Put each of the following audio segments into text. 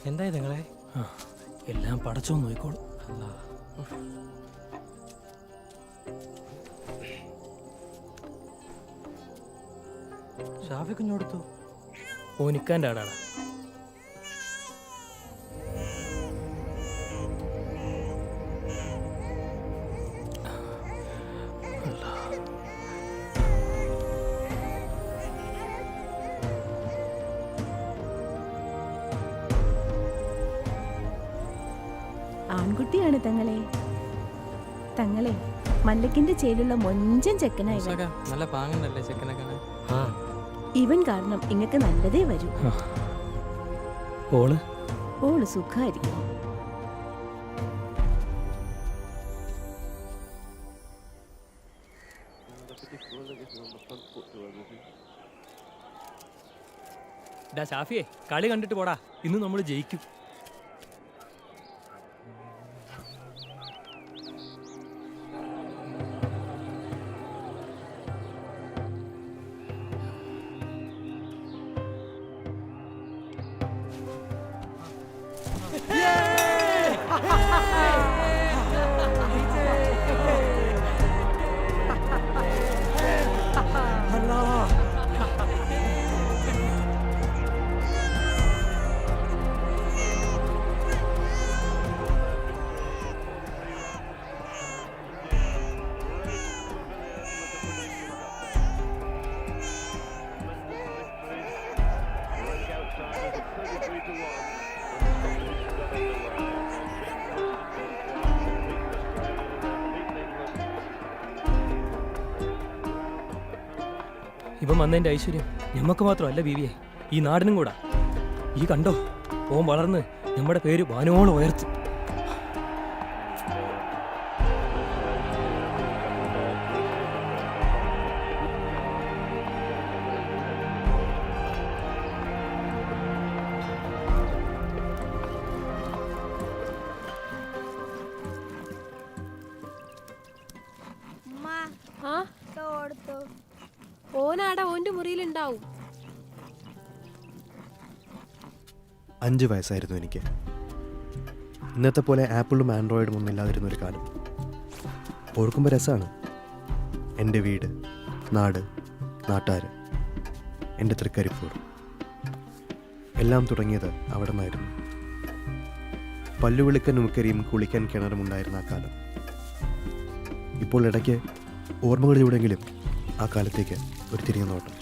എന്തായി നിങ്ങളെ? എല്ലാം പടച്ചോ നോയിക്കോളും. ഷാഫി കുഞ്ഞോടുത്തു ഓനിക്കാൻ്റെ ആടാണ്. ആൺകുട്ടിയാണ് തങ്ങളെ. തങ്ങളെ മല്ലക്കിന്റെ ചേലുള്ള മൊഞ്ചൻ ചെക്കനായി. നല്ല പാങ്ങണ്ടല്ലേ ചെക്കനൊക്കെ? ഇവൻ കാരണം ഇങ്ങക്ക് നല്ലതേ വരൂ. ഓള് സുഖായിരിക്കും. ഷാഫിയെ കളി കണ്ടിട്ട് പോടാ, ഇന്ന് നമ്മൾ ജയിക്കും. ഇവൻ വന്നതിൻ്റെ ഐശ്വര്യം ഞമ്മക്ക് മാത്രമല്ല ബീവിയെ, ഈ നാടിനും കൂടാ. ഈ കണ്ടോ, ഓൻ വളർന്ന് നമ്മുടെ പേര് വാനോളം ഉയർത്തും. ഓനാടാ ഓന്റെ മുറിയിലുണ്ടാവും. 5 വയസ്സായിരുന്നു എനിക്ക്. ഇന്നത്തെ പോലെ ആപ്പിളും ആൻഡ്രോയിഡും ഒന്നും ഇല്ലാതിരുന്ന ഒരു കാലം. ഓർക്കുമ്പോൾ രസമാണ്. എൻ്റെ വീട്, നാട്, നാട്ടാർ, എൻ്റെ തൃക്കരിപ്പൂർ എല്ലാം തുടങ്ങിയത് അവിടെ നിന്നായിരുന്നു. പല്ലുവിളിക്കാൻ ഉൾക്കരിയും കുളിക്കാൻ കിണറും ഉണ്ടായിരുന്ന ആ കാലം. ഇപ്പോൾ ഇടയ്ക്ക് ഓർമ്മകളിലൂടെങ്കിലും ആ കാലത്തേക്ക് ഒരു തിരിഞ്ഞു നോട്ടം.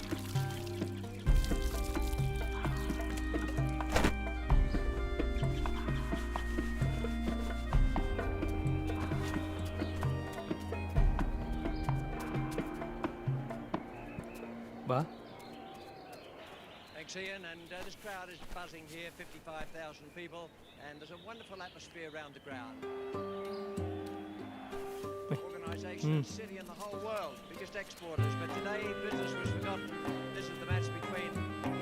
വാ. Thanks, Ian. And this crowd is buzzing here, 55,000 people, and there's a wonderful atmosphere around the ground. Organisation, city in the whole world, biggest exporters. But today, business was forgotten. This is the match between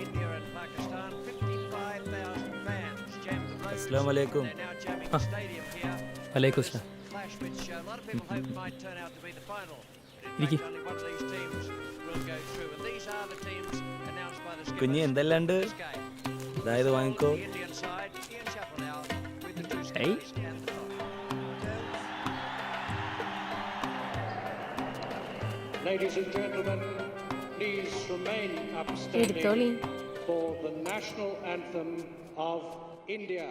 India and Pakistan. 55,000 fans jammed the roads. Assalamu alaikum. They're now jamming the stadium here. Alaikum salam. Clash which a lot of people hope might turn out to be the final. But in fact, only one of these teams will go through. And these are the teams announced by the skippers. കുഞ്ഞി എന്തെല്ലാണ്ട് അതായത് വാങ്ങിക്കോ. The Indian side, Ian Chappell now with the two skippers and the top. Ladies and gentlemen, please remain upstanding for the national anthem of India.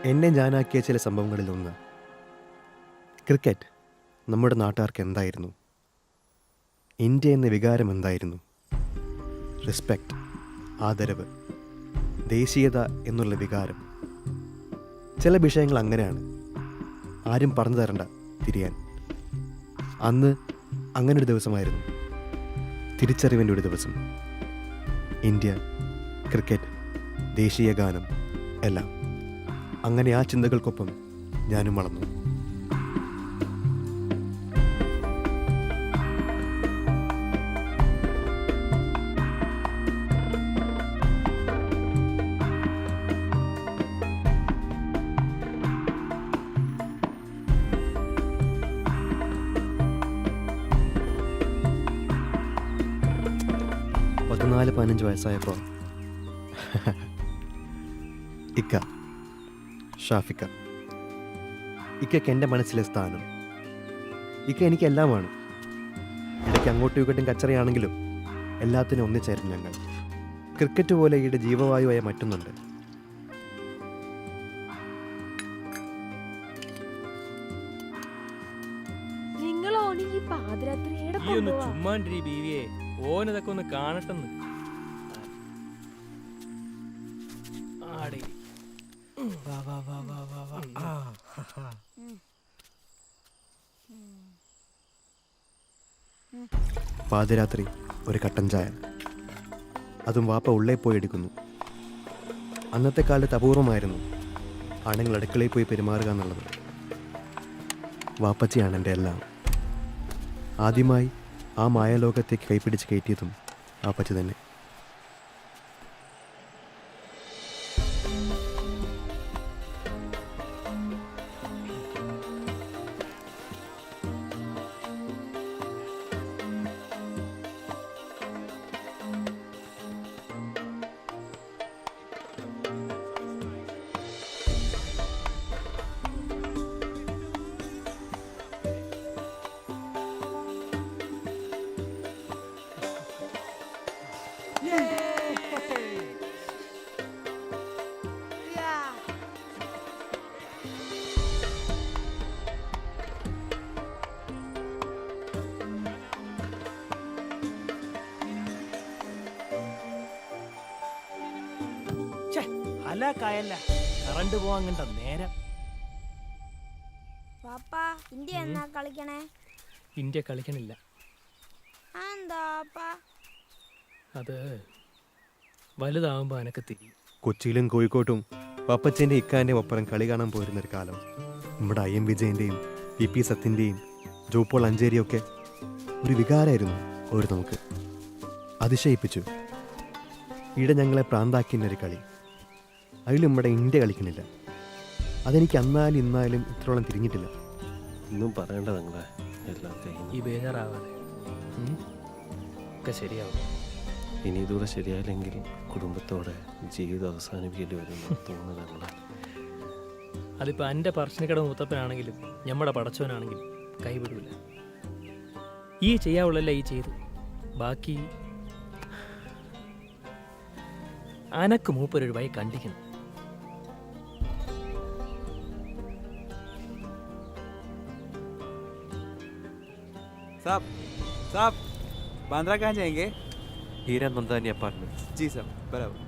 എന്നെ ഞാനാക്കിയ ചില സംഭവങ്ങളിലൊന്ന് cricket നമ്മുടെ നാട്ടുകാർക്ക് എന്തായിരുന്നു, India എന്ന വികാരം എന്തായിരുന്നു, റെസ്പെക്റ്റ്, ആദരവ്, ദേശീയത എന്നുള്ള വികാരം. ചില വിഷയങ്ങൾ അങ്ങനെയാണ്, ആരും പറഞ്ഞു തരണ്ട തിരിയാൻ. അന്ന് അങ്ങനൊരു ദിവസമായിരുന്നു, തിരിച്ചറിവിൻ്റെ ഒരു ദിവസം. ഇന്ത്യ, ക്രിക്കറ്റ്, ദേശീയ ഗാനം എല്ലാം. അങ്ങനെ ആ ചിന്തകൾക്കൊപ്പം ഞാനും വളർന്നു. പതിനാല് 15 വയസ്സായപ്പോൾ ഇക്ക ഷാഫിക്ക, ഇക്കയ്ക്ക് എൻ്റെ മനസ്സിലെ സ്ഥാനം. ഇക്ക എനിക്കെല്ലാമാണ്. ഇടയ്ക്ക് അങ്ങോട്ടും ഇങ്ങോട്ടും കച്ചറയാണെങ്കിലും എല്ലാത്തിനും ഒന്നിച്ചായിരുന്നു ഞങ്ങൾ. ക്രിക്കറ്റ് പോലെ ഈയുടെ ജീവവായുവായ മറ്റൊന്നുണ്ട്. നിങ്ങൾ ഓണെങ്കിൽ പാതിരാത്രി എവിടെ ഈ ഒന്ന് കൊണ്ടുപോവാ? ചുമ്മാണ്ടിരി ബീവിയെ, ഓനതൊക്കെ ഒന്ന് കാണട്ടെന്ന്. ആടി. വാ വാ വാ വാ വാ വാ. പാതിരാത്രി ഒരു കട്ടൻ ചായ, അതും വാപ്പ ഉള്ളേ പോയി എടുക്കുന്നു. അന്നത്തെ കാലത്ത് അപൂർവമായിരുന്നു ആണുങ്ങൾ അടുക്കളയിൽ പോയി പെരുമാറുക എന്നുള്ളത്. വാപ്പച്ചിയാണ് എൻ്റെ എല്ലാം. ആദ്യമായി ആ മായാലോകത്തേക്ക് കൈപ്പിടിച്ച് കയറ്റിയതും വാപ്പച്ചി തന്നെ. ഹലാക്കായല്ല, കറണ്ട് പോവാൻ കണ്ട നേരം. പാപ്പാ ഇന്ത്യ എന്നാ കളിക്കണേ? ഇന്ത്യ കളിക്കണില്ല. എന്താ പാപ്പാ? അത് വലുതാവുമ്പോ എനക്ക് തിരിയും. കൊച്ചിയിലും കോഴിക്കോട്ടും പപ്പച്ചൻ്റെ ഇക്കാൻ്റെ ഒപ്പരം കളി കാണാൻ പോയിരുന്നൊരു കാലം. നമ്മുടെ IM വിജയൻ്റെയും PP സത്യൻ്റെയും ജോപ്പോൾ അഞ്ചേരിയൊക്കെ ഒരു വികാരമായിരുന്നു ഒരു നമുക്ക്. അതിശയിപ്പിച്ചു. ഈടെ ഞങ്ങളെ പ്രാന്താക്കിയൊരു കളി. അതിൽ നമ്മുടെ ഇന്ത്യ കളിക്കണില്ല. അതെനിക്ക് അന്നാലും ഇന്നാലും ഇത്രോളം തിരിഞ്ഞിട്ടില്ല. ഒന്നും പറയണ്ട നിങ്ങളെ, എല്ലാം കഴിഞ്ഞു. ഈ ബേജാറാവാതെ ഒക്കെ ശരിയാവും. ഇനി ഇതുകൂടെ ശരിയായില്ലെങ്കിൽ കുടുംബത്തോടെ ജീവിതം അവസാനിപ്പിക്കേണ്ടി വരുമെന്ന് തോന്നുന്നു ഞങ്ങളെ. അതിപ്പോൾ എൻ്റെ പറശ്ശിനിക്കട മൂത്തപ്പനാണെങ്കിലും ഞമ്മടെ പടച്ചവനാണെങ്കിലും കൈവിടില്ല. ഈ ചെയ്യാവുള്ളല്ല ഈ ചെയ്തു. ബാക്കി അനക്ക് മൂപ്പരൊരു വഴി കണ്ടിക്കണം. साहब बांद्रा कहाँ जाएंगे? हीरा नंदानी अपार्टमेंट. जी साहब, बराबर.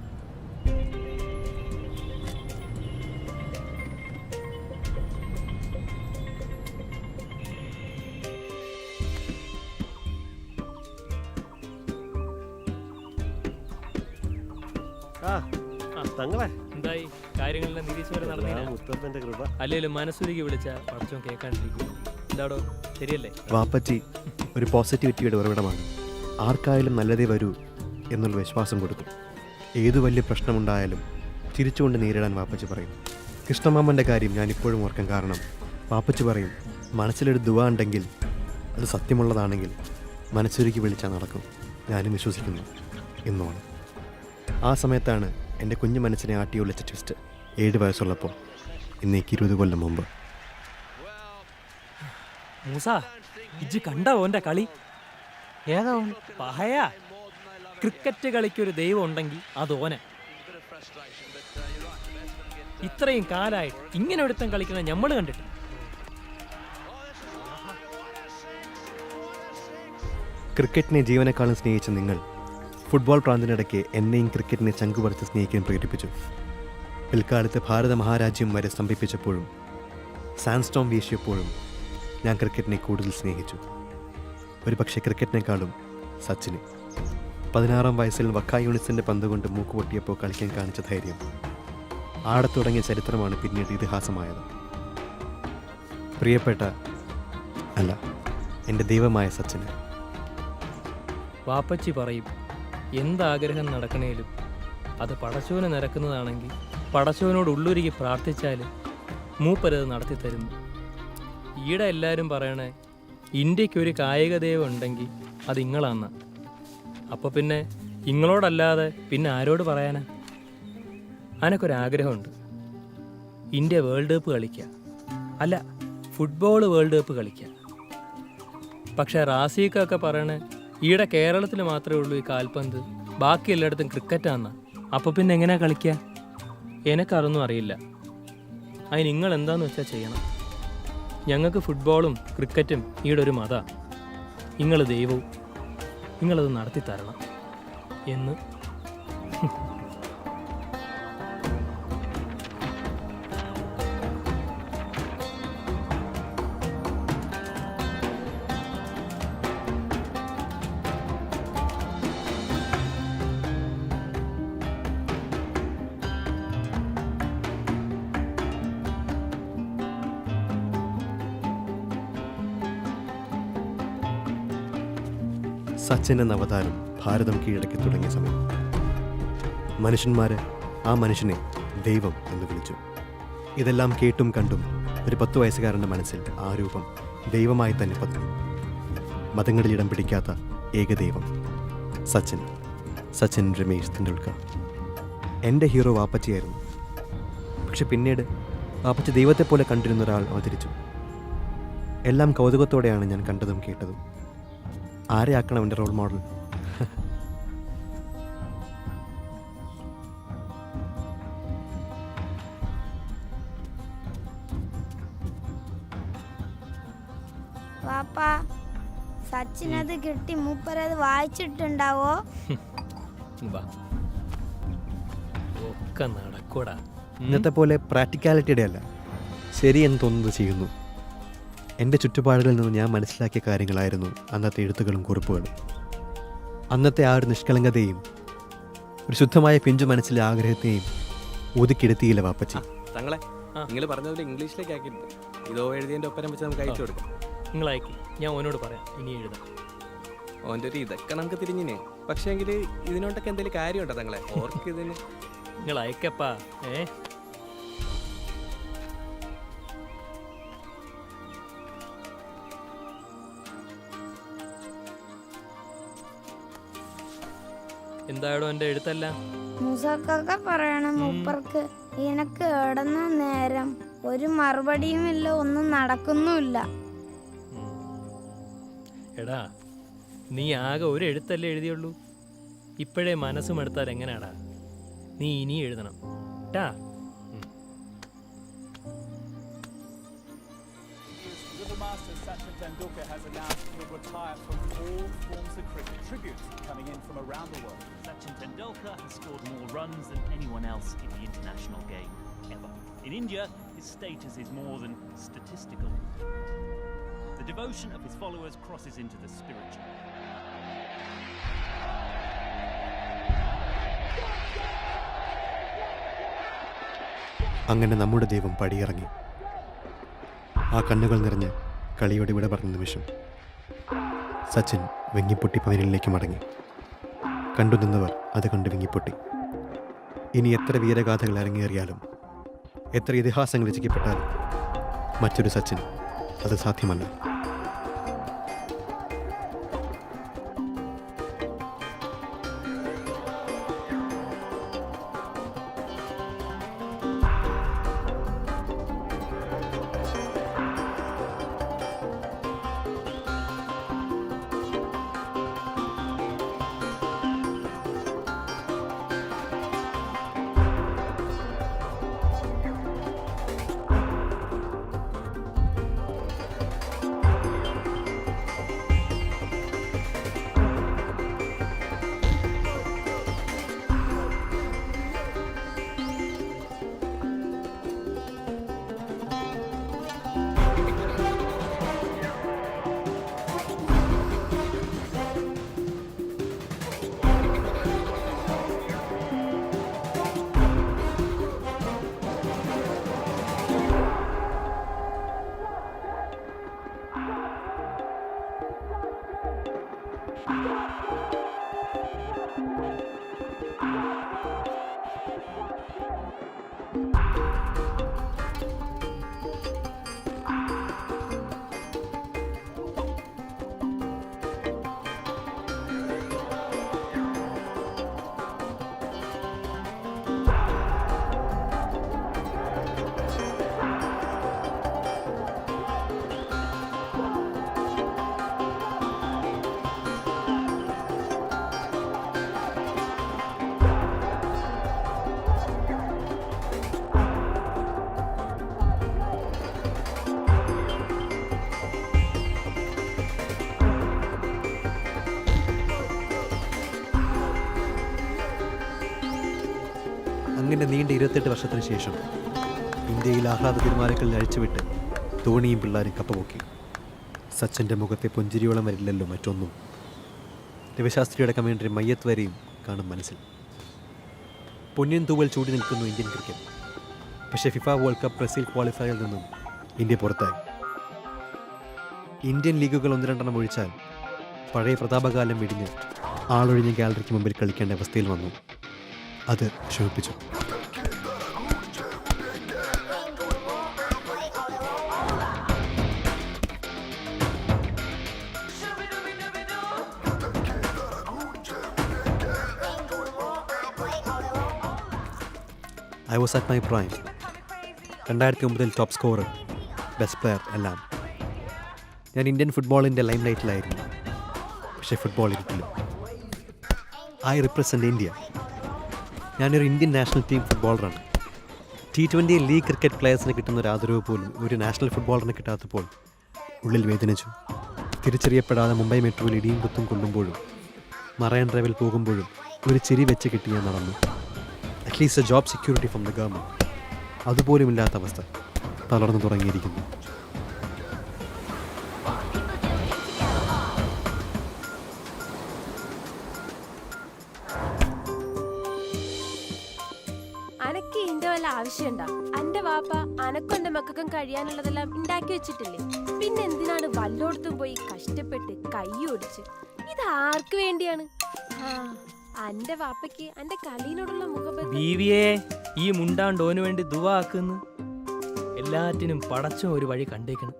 ആ തങ്ങളെ, എന്തായി കാര്യങ്ങളെല്ലാം നിരീക്ഷവരെ നടന്നില്ല? മുത്തപ്പന്റെ കൃപ. അല്ലെങ്കിലും മനസ്സുരുകി വിളിച്ച പടച്ചോൻ കേൾക്കാണ്ടിരിക്കും. എന്താടോ ശരിയല്ലേ? വാപ്പച്ചി ഒരു പോസിറ്റിവിറ്റിയുടെ ഉറവിടമാണ്. ആർക്കായാലും നല്ലതേ വരൂ എന്നുള്ള വിശ്വാസം കൊടുക്കും. ഏതു വലിയ പ്രശ്നമുണ്ടായാലും ചിരിച്ചുകൊണ്ട് നേരിടാൻ വാപ്പച്ചി പറയും. കൃഷ്ണമാമൻ്റെ കാര്യം ഞാനിപ്പോഴും ഓർക്കാൻ കാരണം വാപ്പച്ചി പറയും, മനസ്സിലൊരു ദുവ ഉണ്ടെങ്കിൽ അത് സത്യമുള്ളതാണെങ്കിൽ മനസ്സുരുക്കി വിളിച്ചാൽ നടക്കും. ഞാനും വിശ്വസിക്കുന്നു എന്നോണം. ആ സമയത്താണ് എൻ്റെ കുഞ്ഞു മനസ്സിനെ ആട്ടി വിളിച്ച ട്വിസ്റ്റ്. 7 വയസ്സുള്ളപ്പോൾ, ഇന്നേക്ക് 20 കൊല്ലം മുമ്പ്. മൂസ, ഇജ്ജ് കണ്ട ഓൻ്റെ കളി? ഏതാ? പഹയാ. ക്രിക്കറ്റ് കളിക്കൊരു ദൈവം ഉണ്ടെങ്കിൽ അത് ഓനെ. ഇത്രയും കാലമായിട്ട് ഇങ്ങനെ ഒരുത്തൻ കളിക്കുന്ന നമ്മൾ കണ്ടിട്ട്. ക്രിക്കറ്റിനെ ജീവനേക്കാളും സ്നേഹിച്ച നിങ്ങൾ ഫുട്ബോൾ പ്രാന്തിനിടയ്ക്ക് എന്നെയും ക്രിക്കറ്റിനെ ചങ്കുപറിച്ച് സ്നേഹിക്കാൻ പ്രേരിപ്പിച്ചു. പിൽക്കാലത്ത് ഭാരത മഹാരാജ്യം വരെ സ്തംഭിപ്പിച്ചപ്പോഴും സാൻഡ്സ്റ്റോം വീശിയപ്പോഴും ഞാൻ ക്രിക്കറ്റിനെ കൂടുതൽ സ്നേഹിച്ചു. ഒരു പക്ഷേ ക്രിക്കറ്റിനേക്കാളും സച്ചിനെ. 16-ാം വയസ്സിൽ വക്ക യൂണിസിൻ്റെ പന്ത് കൊണ്ട് മൂക്ക് പൊട്ടിയപ്പോൾ കളിക്കാൻ കാണിച്ച ധൈര്യം, ആടത്തുടങ്ങിയ ചരിത്രമാണ് പിന്നീട് ഇതിഹാസമായത്. പ്രിയപ്പെട്ട അല്ല, എൻ്റെ ദൈവമായ സച്ചിന്. വാപ്പച്ചി പറയും, എന്താഗ്രഹം നടക്കണേലും അത് പടച്ചോന് നിരക്കുന്നതാണെങ്കിൽ പടച്ചോനോട് ഉള്ളുരുകി പ്രാർത്ഥിച്ചാൽ മൂപ്പരത് നടത്തിത്തരുന്നു. ഈടെ എല്ലാവരും പറയണേ ഇന്ത്യക്കൊരു കായിക ദൈവം ഉണ്ടെങ്കിൽ അത് ഇങ്ങളാന്ന. അപ്പോൾ പിന്നെ ഇങ്ങളോടല്ലാതെ പിന്നെ ആരോട് പറയാനാ? അനക്കൊരാഗ്രഹമുണ്ട്, ഇന്ത്യ വേൾഡ് കപ്പ് കളിക്കുക, അല്ല ഫുട്ബോൾ വേൾഡ് കപ്പ് കളിക്കുക. പക്ഷേ റാസിക്കൊക്കെ പറയണേ ഈടെ കേരളത്തിൽ മാത്രമേ ഉള്ളൂ ഈ കാൽപന്ത്, ബാക്കി എല്ലായിടത്തും ക്രിക്കറ്റാന്നാ. അപ്പോൾ പിന്നെ എങ്ങനെയാ കളിക്കുക? എനക്കതൊന്നും അറിയില്ല. അതിന് നിങ്ങൾ എന്താന്ന് വെച്ചാൽ ചെയ്യണം. ഞങ്ങൾക്ക് ഫുട്ബോളും ക്രിക്കറ്റും ഈടെ ഒരു മതാ, നിങ്ങൾ ദൈവവും, നിങ്ങളത് നടത്തി തരണം എന്ന്. സച്ചിൻ എന്ന അവതാരം ഭാരതം കീഴടക്കി തുടങ്ങിയ സമയം മനുഷ്യന്മാർ ആ മനുഷ്യനെ ദൈവം എന്ന് വിളിച്ചു. ഇതെല്ലാം കേട്ടും കണ്ടും ഒരു 10 വയസ്സുകാരൻ്റെ മനസ്സിൽ ആ രൂപം ദൈവമായി തന്നെ പതിഞ്ഞു. മതങ്ങളിൽ ഇടം പിടിക്കാത്ത ഏകദൈവം സച്ചിൻ രമേശ് തെണ്ടുൽക്കർ. എൻ്റെ ഹീറോ വാപ്പച്ചിയായിരുന്നു. പക്ഷെ പിന്നീട് വാപ്പച്ചി ദൈവത്തെപ്പോലെ കണ്ടിരുന്ന ഒരാൾ അവതരിച്ചു. എല്ലാം കൗതുകത്തോടെയാണ് ഞാൻ കണ്ടതും കേട്ടതും. ആരെയാക്കണം എൻ്റെ റോൾ മോഡൽ? പാപ്പാ, സച്ചിനത് കിട്ടി മൂപ്പരത് വായിച്ചിട്ടുണ്ടാവോ? ഒക്കെ നടക്കൂടാ. ഇന്നത്തെ പോലെ പ്രാക്ടിക്കാലിറ്റിയുടെ അല്ല, ശരി എന്ന് തോന്നുന്നത് ചെയ്യുന്നു. എൻ്റെ ചുറ്റുപാടുകളിൽ നിന്ന് ഞാൻ മനസ്സിലാക്കിയ കാര്യങ്ങളായിരുന്നു അന്നത്തെ എഴുത്തുകളും കുറിപ്പുകളും. അന്നത്തെ ആ ഒരു നിഷ്കളങ്കതയും ഒരു ശുദ്ധമായ പിഞ്ചു മനസ്സിലെ ആഗ്രഹത്തെയും ഒതുക്കിയെടുത്തിയില്ല വാപ്പച്ചി. തങ്ങളെ നിങ്ങൾ പറഞ്ഞതുപോലെ ഇംഗ്ലീഷിലേക്ക് ആക്കിയിട്ടുണ്ട്. ഇതോ എഴുതിയതിൻ്റെ ഒപ്പരം വെച്ച് നമുക്ക് അയച്ചു കൊടുക്കാം. നിങ്ങൾ അയക്കി, ഞാൻ ഓനോട് പറയാം ഇനി എഴുതാം. ഓൻ്റെ ഒരു ഇതൊക്കെ നമുക്ക് തിരിഞ്ഞിനെ. പക്ഷേ എങ്കിൽ ഇതിനോട്ടൊക്കെ എന്തെങ്കിലും കാര്യമുണ്ടോ തങ്ങളെ? ഓർക്ക് ഇതിന് നിങ്ങൾ അയക്കപ്പാ. എന്തായാലും എൻ്റെ എഴുത്തല്ല. മുസക്കൊക്കെ പറയണം മൂപ്പർക്ക് എനക്ക് ഇടന്ന നേരം ഒരു മറുപടിയുമില്ല, ഒന്നും നടക്കുന്നുമില്ല. എടാ, നീ ആകെ ഒരു എഴുത്തല്ലേ എഴുതിയുള്ളൂ. ഇപ്പോഴേ മനസ്സും എടുത്താൽ എങ്ങനെയാടാ? നീ ഇനി എഴുതണം ട്ടാ. Sachin Tendulkar has announced he will retire from all forms of cricket. Tributes coming in from around the world. Sachin Tendulkar has scored more runs than anyone else in the international game ever. In India, his status is more than statistical. The devotion of his followers crosses into the spiritual. അങ്ങനെ നമ്മുടെ ദൈവം പടിയിറങ്ങി. ആ കണ്ണുകൾ നിറഞ്ഞ് കളിയോട് വിട പറഞ്ഞ നിമിഷം സച്ചിൻ വെങ്ങിപ്പൊട്ടി പവനിലേക്ക് മടങ്ങി. കണ്ടുനിന്നവർ അത് കണ്ട് വിങ്ങിപ്പൊട്ടി. ഇനി എത്ര വീരഗാഥകൾ അരങ്ങേറിയാലും എത്ര ഇതിഹാസങ്ങൾ രചിക്കപ്പെട്ടാലും മറ്റൊരു സച്ചിൻ അത് സാധ്യമല്ല. അങ്ങനെ നീണ്ട 28 വർഷത്തിന് ശേഷം ഇന്ത്യയിൽ ആഹ്ലാദ തിരുമാലകളിൽ അഴിച്ചുവിട്ട് ധോണിയും പിള്ളേരും കപ്പപൊക്കി. സച്ചിൻ്റെ മുഖത്തെ പുഞ്ചിരിയോളം വരില്ലല്ലോ മറ്റൊന്നും. രവിശാസ്ത്രിയുടെ കമൻട്രി മയ്യത്ത് വരെയും കാണും മനസ്സിൽ. പൊന്നിയൻ തൂവൽ ചൂടി നിൽക്കുന്നു ഇന്ത്യൻ ക്രിക്കറ്റ്. പക്ഷേ ഫിഫ വേൾഡ് കപ്പ് ബ്രസീൽ ക്വാളിഫയറിൽ നിന്നും ഇന്ത്യ പുറത്തായി. ഇന്ത്യൻ ലീഗുകൾ 1-2 ഒഴിച്ചാൽ പഴയ പ്രതാപകാലം വെടിഞ്ഞ് ആളൊഴിഞ്ഞ ഗാലറിക്ക് മുമ്പിൽ കളിക്കേണ്ട അവസ്ഥയിൽ വന്നു. അത് ക്ഷോഭിപ്പിച്ചു. I was at my prime. 2009 top scorer, best player എല്ലാം. ഞാൻ ഇന്ത്യൻ ഫുട്ബോളിൻ്റെ ലൈം ലൈറ്റിലായിരുന്നു. പക്ഷേ ഫുട്ബോൾ ഇരുട്ടിലും. I represent India. ഞാനൊരു ഇന്ത്യൻ നാഷണൽ ടീം ഫുട്ബോളറാണ്. T20 ലീഗ് ക്രിക്കറ്റ് പ്ലെയേഴ്സിന് കിട്ടുന്ന ഒരു ആദരവ് പോലും ഒരു നാഷണൽ ഫുട്ബോളറിന് കിട്ടാത്തപ്പോൾ ഉള്ളിൽ വേദനിച്ചു. തിരിച്ചറിയപ്പെടാതെ മുംബൈ മെട്രോയിൽ ഇടിയും കുത്തും കൊള്ളുമ്പോഴും മറൈൻ ഡ്രൈവിൽ പോകുമ്പോഴും ഒരു ചിരി വെച്ച് കിട്ടി ഞാൻ നടന്നു. At least A job security from the government. അതുപോലും ഇല്ലാത്ത അവസ്ഥ തളർന്നു തുടങ്ങിയിരിക്കുന്നു. അനക്ക് ഇതിന്റെ വല്ല ആവശ്യമുണ്ടാ? അന്റെ വാപ്പ അനക്കും എന്റെ മക്കൾക്കും കഴിയാനുള്ളതെല്ലാം ഉണ്ടാക്കി വെച്ചിട്ടില്ലേ? പിന്നെ എന്തിനാണ് വല്ലോടത്തും പോയി കഷ്ടപ്പെട്ട് കൈ ഓടിച്ച്? ഇത് ആർക്ക് വേണ്ടിയാണ്? അന്റെ വാപ്പയ്ക്ക് അന്റെ കളീനോടുള്ള മുഖബന്ധം. ബീവിയെ ഈ മുണ്ടാണ്ടോന് വേണ്ടി ദുആ ആക്കുന്നു. എല്ലാറ്റിനും പടച്ചോ ഒരു വഴി കണ്ടേക്കണം.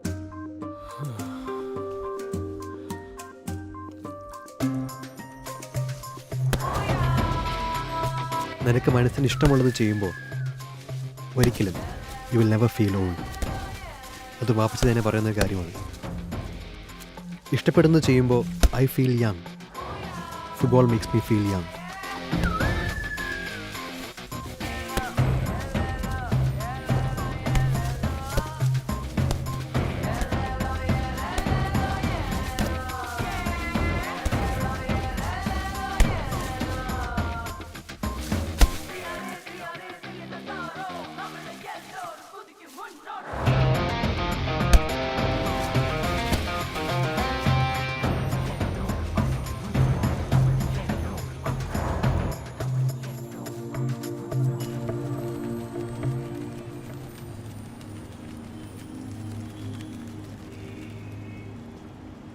നിനക്ക് മനസ്സിന് ഇഷ്ടമുള്ളത് ചെയ്യുമ്പോൾ ഒരിക്കലും you will never feel old. അത് വാപ്പച്ച് തന്നെ പറയുന്ന കാര്യമാണ്. ഇഷ്ടപ്പെടുന്നത് ചെയ്യുമ്പോൾ I feel young. Football makes me feel young.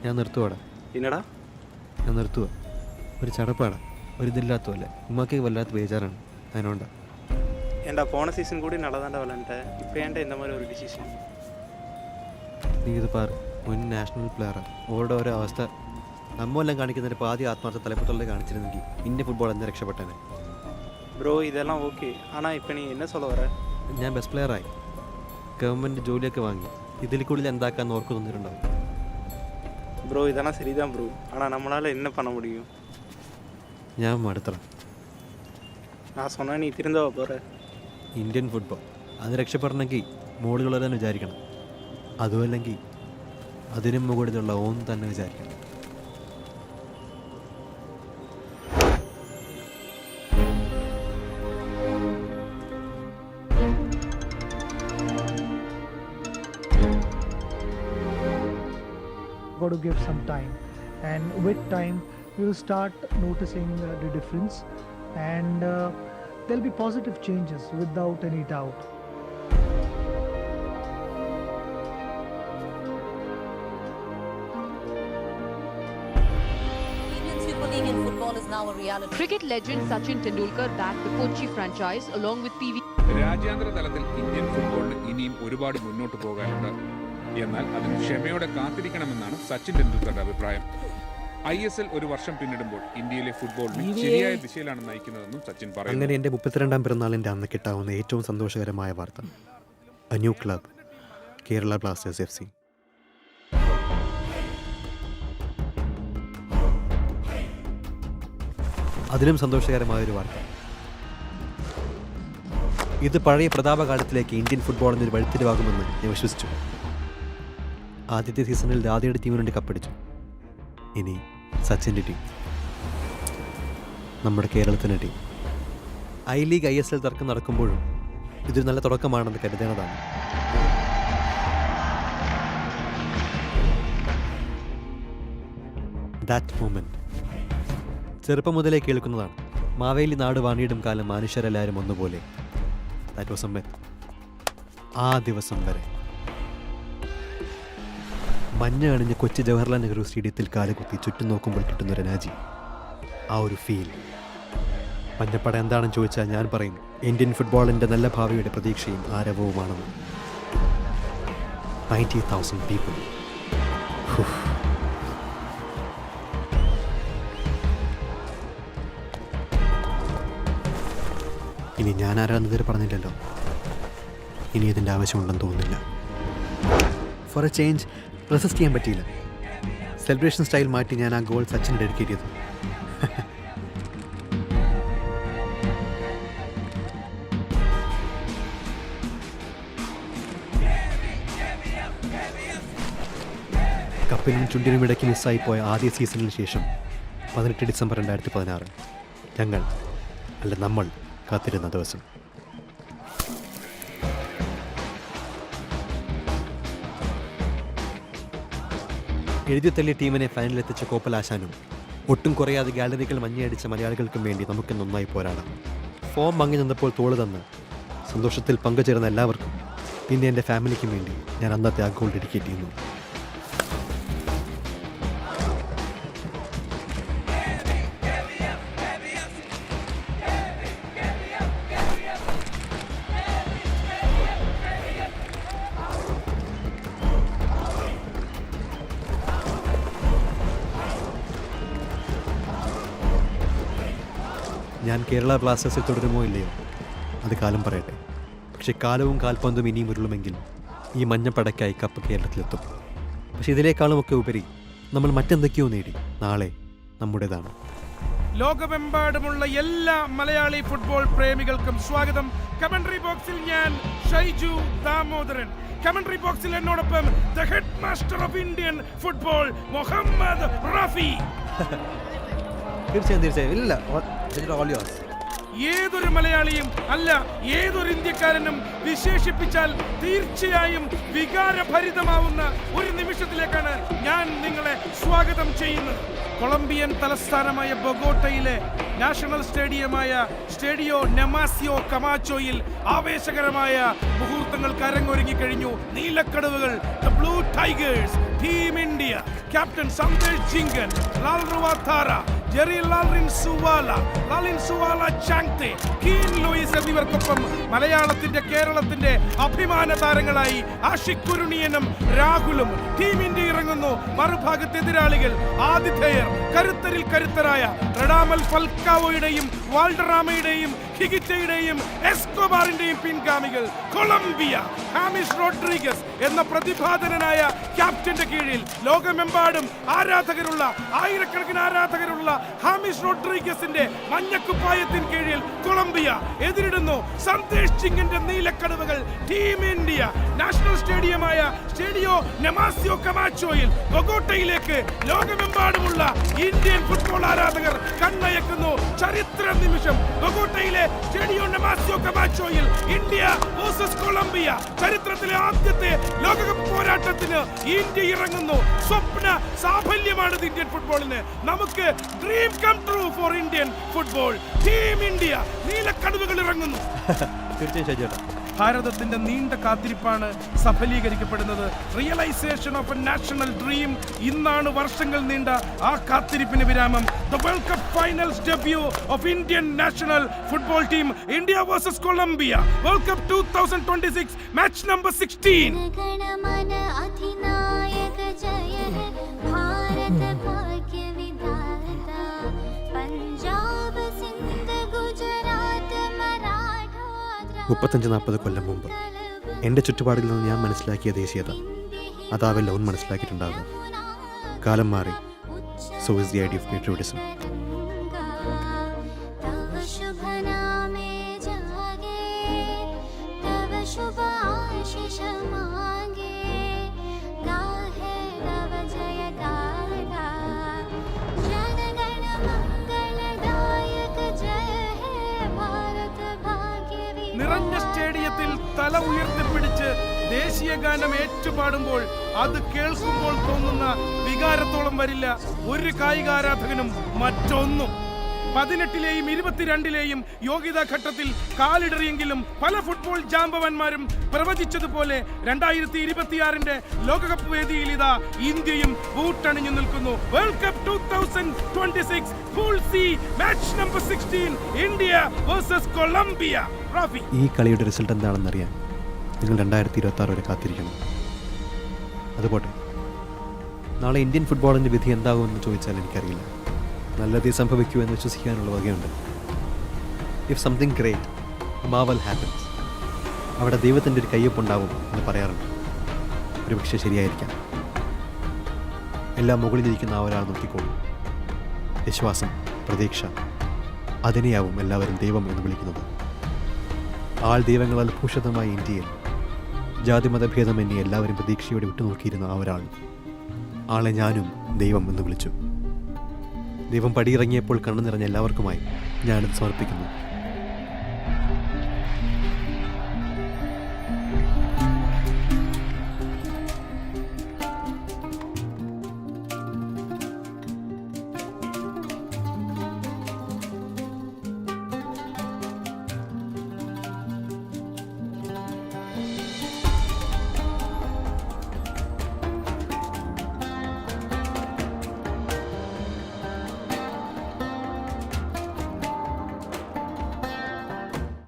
ഞാൻ നിർത്തുവാടാ. പിന്നെടാ ഞാൻ നിർത്തുക. ഒരു ചടപ്പാടാ, ഒരു ഇതില്ലാത്ത പോലെ. ഉമ്മക്ക് വല്ലാത്ത ബേജാറാണ്. അതിനോണ്ടാ ஏண்டா போன சீசன் கூட நல்லா தாண்டா விளாண்டேன். இப்போ ஏன்டா இந்த மாதிரி ஒரு டிசிஷன்? നീ ഇത് പാർ, മുൻ നാഷണൽ പ്ലെയറാണ്. ഓരുടെ ഓരോ അവസ്ഥ നമ്മെല്ലാം കാണിക്കുന്നതിന് പാതി ആത്മാർത്ഥ തലപ്പത്തുള്ളത് കാണിച്ചിരുന്നെങ്കിൽ ഇന്ത്യ ഫുട്ബോൾ എന്ന് രക്ഷപ്പെട്ടേനെ. ப்ரோ இதெல்லாம் ஓகே. ஆனால் இப்போ நீ என்ன சொல்ல வர? ഞാൻ ബെസ്റ്റ് പ്ലെയറായി, ഗവൺമെൻറ് ജോലിയൊക്കെ വാങ്ങി. ഇതിൽ കൂടുതൽ എന്താക്കാന്ന് ഓർക്ക് തോന്നിയിട്ടുണ്ടാവും. ப்ரோ இதெல்லாம் சரிதான் ப்ரோ. ஆனால் நம்மளால் என்ன பண்ண முடியும்? ഞാൻ മടുത്തണം. நான் சொன்னால் நீ திருந்தவ போகிற. ഇന്ത്യൻ ഫുട്ബോൾ അത് രക്ഷപ്പെടണമെങ്കിൽ മോളുകൾ തന്നെ വിചാരിക്കണം. അതുമല്ലെങ്കിൽ അതിനും മുകളിലുള്ള ഓൻ തന്നെ വിചാരിക്കണം. Got to give some time, and with time you will start noticing the difference, and there'll be positive changes without any doubt. ഇനി winning in football is now a reality. Cricket legend Sachin Tendulkar backed the Kochi franchise along with PV. രാജ്യാന്തര തലത്തിൽ Indian ഫുട്ബോളിന് ഇനിയും ഒരുപാട് മുന്നോട്ട് പോകാനുണ്ട്. എന്നാൽ അതിന് ക്ഷമയോടെ കാത്തിരിക്കണമെന്നാണ് സച്ചിൻ ടെണ്ടുൽക്കറുടെ അഭിപ്രായം. ISL ഒരു വർഷം പിന്നിടുമ്പോൾ ഇന്ത്യയിലെ ഫുട്ബോളിനെ ശരിയായ ദിശയിലാണ് നയിക്കുന്നതെന്നും സച്ചിൻ പറയുന്നു. അങ്ങനെ എൻ്റെ 32ാം പിറന്നാളിൻ്റെ അന്ന് കിട്ടാവുന്ന ഏറ്റവും സന്തോഷകരമായ വാർത്ത, A new club, Kerala Blasters FC. അതിലും സന്തോഷകരമായൊരു വാർത്ത, ഇത് പഴയ പ്രതാപകാലത്തിലേക്ക് ഇന്ത്യൻ ഫുട്ബോളിന് ഒരു വഴിത്തിരിവാകുമെന്ന് ഞാൻ വിശ്വസിച്ചു. ആദ്യത്തെ സീസണിൽ ദാദയുടെ ടീമിന് വേണ്ടി കപ്പടിച്ചു. ഇനി സച്ചിൻ്റെ ടീം, നമ്മുടെ കേരളത്തിൻ്റെ ടീം. ഐ ലീഗ് ISL തർക്കം നടക്കുമ്പോഴും ഇതൊരു നല്ല തുടക്കമാണെന്ന് കരുതേണ്ടതാണ്. ദാറ്റ് മൊമെൻറ്റ് ചെറുപ്പം മുതലേ കേൾക്കുന്നതാണ്. മാവേലി നാട് വാണിയിടും കാലം മനുഷ്യരെല്ലാവരും ഒന്നുപോലെ. That was A myth. ആ ദിവസം വരെ മഞ്ഞ അണിഞ്ഞ് കൊച്ചി ജവഹർലാൽ നെഹ്റു സ്റ്റേഡിയത്തിൽ കാലുകുത്തി ചുറ്റും നോക്കുമ്പോൾ കിട്ടുന്നൊരു എനർജി, ആ ഒരു ഫീൽ. മഞ്ഞപ്പട എന്താണെന്ന് ചോദിച്ചാൽ ഞാൻ പറയും ഇന്ത്യൻ ഫുട്ബോളിൻ്റെ നല്ല ഭാവിയുടെ പ്രതീക്ഷയും ആരവവുമാണെന്ന്. 90,000 people. ഇനി ഞാൻ ആരാണെന്ന് ഇതുവരെ പറഞ്ഞില്ലല്ലോ. ഇനി ഇതിൻ്റെ ആവശ്യമുണ്ടെന്ന് തോന്നുന്നില്ല. ഫോർ എ ചേഞ്ച് റെസിസ്റ്റ് ചെയ്യാൻ പറ്റിയില്ല. സെലിബ്രേഷൻ സ്റ്റൈൽ മാറ്റി ഞാൻ ആ ഗോൾ സച്ചിന് ഡെഡിക്കേറ്റ് ചെയ്തു. കപ്പിനും ചുണ്ടിനും ഇടയ്ക്ക് മിസ്സായിപ്പോയ ആദ്യ സീസണിന് ശേഷം 18 ഡിസംബർ 2016 ഞങ്ങൾ നമ്മൾ കാത്തിരുന്ന ദിവസം. എഴുതി തള്ളിയ ടീമിനെ ഫൈനലിലെത്തിച്ച കോപ്പലാശാനും ഒട്ടും കുറയാതെ ഗാലറികൾ മഞ്ഞയടിച്ച മലയാളികൾക്കും വേണ്ടി നമുക്ക് നന്നായി പോരാടാം. ഫോം മങ്ങി നിന്നപ്പോൾ തോള് തന്ന് സന്തോഷത്തിൽ പങ്കുചേർന്ന എല്ലാവർക്കും, പിന്നെ എൻ്റെ ഫാമിലിക്കും വേണ്ടി ഞാൻ അന്നത്തെ ആ ഗോൾ ഡെഡിക്കേറ്റ് ചെയ്യുന്നു. ഞാൻ കേരള ബ്ലാസ്റ്റേഴ്സിൽ തുടരുമോ ഇല്ലയോ അത് കാലം പറയട്ടെ. പക്ഷേ കാലവും കാൽപന്തും ഇനിയും ഉരുളുമെങ്കിൽ ഈ മഞ്ഞപ്പടയ്ക്കായി കപ്പ് കേരളത്തിലെത്തും. പക്ഷെ ഇതിനേക്കാളുമൊക്കെ ഉപരി നമ്മൾ മറ്റെന്തൊക്കെയോ നേടി. നാളെ നമ്മുടേതാണ്. ലോകമെമ്പാടുമുള്ള എല്ലാ മലയാളി ഫുട്ബോൾ പ്രേമികൾക്കും സ്വാഗതം. കമന്ററി ബോക്സിൽ ഞാൻ ഷൈജു ദാമോദരൻ. കമന്ററി ബോക്സിൽ എന്നോടൊപ്പം the head master of Indian football Muhammad Rafi. തീർച്ചയായും ഇല്ല. ഏതൊരു മലയാളിയും അല്ല ഏതൊരു ഇന്ത്യക്കാരനും വിശേഷിപ്പിച്ചാൽ തീർച്ചയായും വികാരഭരിതമാവുന്ന ഒരു നിമിഷത്തിലേക്കാണ് ഞാൻ നിങ്ങളെ സ്വാഗതം ചെയ്യുന്നത്. കൊളംബിയൻ തലസ്ഥാനമായ ബൊഗോട്ടയിലെ നാഷണൽ സ്റ്റേഡിയമായ സ്റ്റേഡിയോ നെമാസിയോ കമാച്ചോയിൽ ആവേശകരമായ മുഹൂർത്തങ്ങൾക്ക് അരങ്ങൊരുങ്ങിക്കഴിഞ്ഞു. നീലക്കടവുകൾ, the Blue Tigers, team India, captain Sandesh Jhingan, Lalruatthara, Jerry Lalrinzuala Chhangte, Keane Lewis എന്നിവർക്കൊപ്പം മലയാളത്തിന്റെ കേരളത്തിന്റെ അഭിമാന താരങ്ങളായി ആഷിഖ് കുരുണിയനും രാഹുലും ടീം ഇന്ത്യ ഇറങ്ങുന്നു. മറുഭാഗത്ത് എതിരാളികൾ ആതിഥേയർ കരുത്തരിൽ കരുത്തരായ റഡാമൽ ഫൽക്കാവോയുടെയും വാൾഡറാമയുടെയും ഹിഗിറ്റയുടെയും എസ്കോബാറിന്റെയും പിൻഗാമികൾ കൊളംബിയ. ഹാമിഷ് റോഡ്രിഗസ് എന്ന പ്രതിഭാധനനായ ക്യാപ്റ്റന്റെ കീഴിൽ ലോകമെമ്പാടും ആയിരക്കണക്കിന് ആരാധകരുള്ള ഹാമിഷ് റോഡ്രിഗസിന്റെ മഞ്ഞക്കുപ്പായത്തിന് കീഴിൽ കൊളംബിയ എതിരിടുന്നു സന്ദേശ് ജിങ്കന്റെ നീലക്കടവുകൾ. ടീം ഇന്ത്യ നാഷണൽ സ്റ്റേഡിയമായ സ്റ്റേഡിയോ നെമാസിയോ കമാച്ചോയിൽ ബൊഗോട്ടയിലേക്ക് ലോകമെമ്പാടുമുള്ള ഇന്ത്യൻ ഫുട്ബോൾ ആരാധകർ കണ്ണയക്കുന്നു. ചരിത്ര നിമിഷം. ബൊഗോട്ടയിലെ സ്റ്റേഡിയോ നെമാസിയോ കമാച്ചോയിൽ ഇന്ത്യ വേഴ്സസ് കൊളംബിയ. ചരിത്രത്തിലെ ആദ്യത്തെ ലോകകപ്പ് പോരാട്ടത്തിന് ഇന്ത്യ ഇറങ്ങുന്നു. സ്വപ്ന സാഫല്യമാണ് ഇന്ത്യൻ ഫുട്ബോളിന്. നമുക്ക് dream come true for Indian football. Team India നീലക്കടവുകൾ ഇറങ്ങുന്നു. തീർച്ചയായും ഭാരതത്തിന്റെ നീണ്ട കാത്തിരിപ്പാണ് സഫലീകരിക്കപ്പെടുന്നത്. Realisation of a national dream. ഇന്നാണ് വർഷങ്ങൾ നീണ്ട ആ കാത്തിരിപ്പിന് വിരാമം. The World Cup Finals debut of Indian national football team, India versus Colombia, World Cup 2026, match number 16. മുപ്പത്തഞ്ച് 40 കൊല്ലം മുമ്പ് എൻ്റെ ചുറ്റുപാടിൽ നിന്ന് ഞാൻ മനസ്സിലാക്കിയ ദേശീയത അതാവല്ല ഒന്നും മനസ്സിലാക്കിയിട്ടുണ്ടാകും. കാലം മാറി. So is the idea of patriotism. നിറഞ്ഞ സ്റ്റേഡിയത്തിൽ തല ഉയർത്തിപ്പിടിച്ച് ദേശീയ ഗാനം ഏറ്റുപാടുമ്പോൾ അത് കേൾക്കുമ്പോൾ തോന്നുന്ന വികാരത്തോളം വരില്ല ഒരു കായികാരാധകനും മറ്റൊന്നും. 18ലെയും 22ലെയും യോഗ്യതാ ഘട്ടത്തിൽ കാലിടറിയെങ്കിലും പല ഫുട്ബോൾ ജാമ്പവാന്മാരും പ്രവചിച്ചതുപോലെ 2026 ലോകകപ്പ് വേദിയിൽ ഇതാ ഇന്ത്യയും ബൂട്ടണിഞ്ഞു നിൽക്കുന്നു. World cup 2026 pool C match number 16, India versus Colombia. ഈ കളിയുടെ റിസൾട്ട് എന്താണെന്നറിയാൻ നിങ്ങൾ 2026 വരെ കാത്തിരിക്കണം. അതുപോട്ടെ, നാളെ ഇന്ത്യൻ ഫുട്ബോളിൻ്റെ വിധി എന്താകുമെന്ന് ചോദിച്ചാൽ എനിക്കറിയില്ല. നല്ലതേ സംഭവിക്കൂ എന്ന് വിശ്വസിക്കാനുള്ള വകയുണ്ട്. If something great marvel happens, അവിടെ ദൈവത്തിൻ്റെ ഒരു കയ്യൊപ്പുണ്ടാവും എന്ന് പറയാറുണ്ട്. ഒരു പക്ഷേ ശരിയായിരിക്കാം. എല്ലാം മുകളിലിരിക്കുന്ന ആ ഒരാൾ നോക്കിക്കോളും. വിശ്വാസം, പ്രതീക്ഷ, അതിനെയാവും എല്ലാവരും ദൈവം എന്ന് വിളിക്കുന്നത്. ആൾ ദൈവങ്ങളാൽ ഭൂഷിതമായ ഇന്ത്യയിൽ ജാതിമതഭേദമന്യേ എല്ലാവരും പ്രതീക്ഷയോടെ വിട്ടുനോക്കിയിരുന്ന ആ ഒരാൾ, ആളെ ഞാനും ദൈവം എന്ന് വിളിച്ചു. ദൈവം പടിയിറങ്ങിയപ്പോൾ കണ്ണു നിറഞ്ഞ എല്ലാവർക്കുമായി ഞാനിത് സമർപ്പിക്കുന്നു.